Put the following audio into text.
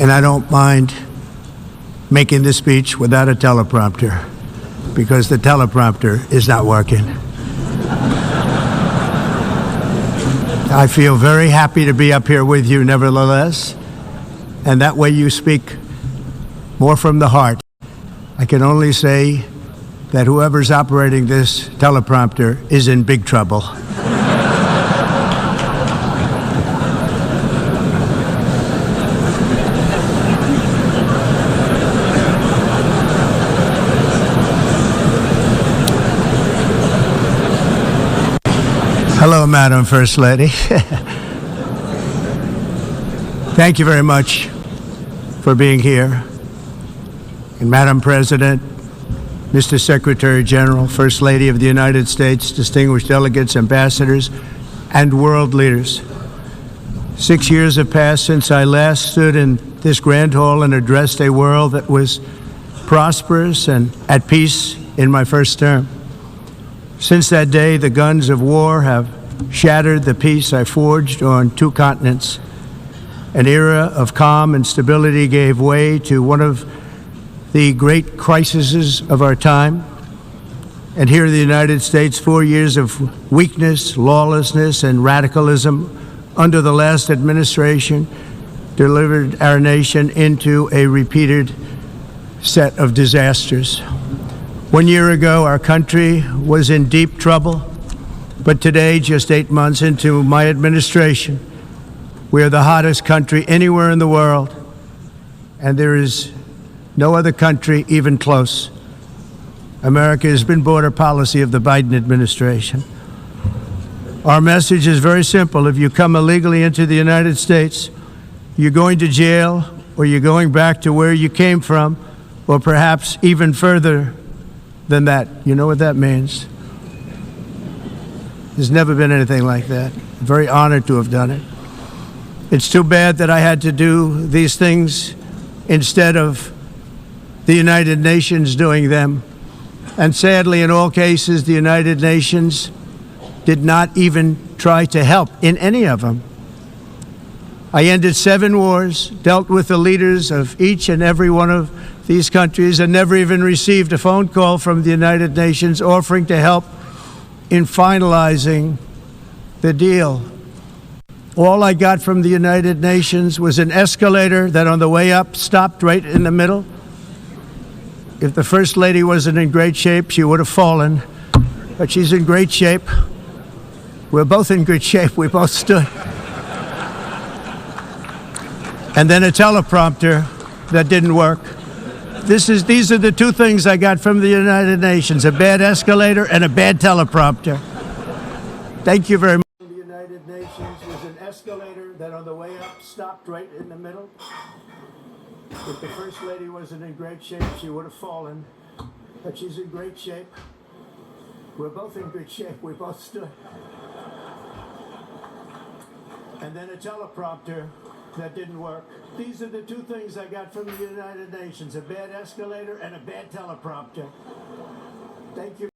And I don't mind making the speech without a teleprompter, because the teleprompter is not working. I feel very happy to be up here with you nevertheless, and that way you speak more from the heart. I can only say that whoever's operating this teleprompter is in big trouble. Hello, Madam First Lady. Thank you very much for being here. And Madam President, Mr. Secretary General, First Lady of the United States, distinguished delegates, ambassadors, and world leaders. 6 years have passed since I last stood in this grand hall and addressed a world that was prosperous and at peace in my first term. Since that day, the guns of war have shattered the peace I forged on 2 continents. An era of calm and stability gave way to one of the great crises of our time. And here in the United States, 4 years of weakness, lawlessness, and radicalism under the last administration delivered our nation into a repeated set of disasters. 1 year ago, our country was in deep trouble, but today, just 8 months into my administration, we are the hottest country anywhere in the world, and there is no other country even close. America has been border policy of the Biden administration. Our message is very simple. If you come illegally into the United States, you're going to jail, or you're going back to where you came from, or perhaps even further than that. You know what that means? There's never been anything like that. I'm very honored to have done it. It's too bad that I had to do these things instead of the United Nations doing them. And sadly, in all cases, the United Nations did not even try to help in any of them. I ended 7 wars, dealt with the leaders of each and every one of these countries, and never even received a phone call from the United Nations offering to help in finalizing the deal. All I got from the United Nations was an escalator that on the way up stopped right in the middle. If the First Lady wasn't in great shape, she would have fallen, but she's in great shape. We're both in good shape. We both stood. And then a teleprompter that didn't work. These are the 2 things I got from the United Nations: a bad escalator and a bad teleprompter. Thank you very much. The United Nations was an escalator that on the way up stopped right in the middle. If the First Lady wasn't in great shape, she would have fallen, but she's in great shape. We're both in good shape. We both stood. And then a teleprompter that didn't work. These are the 2 things I got from the United Nations: a bad escalator and a bad teleprompter. Thank you.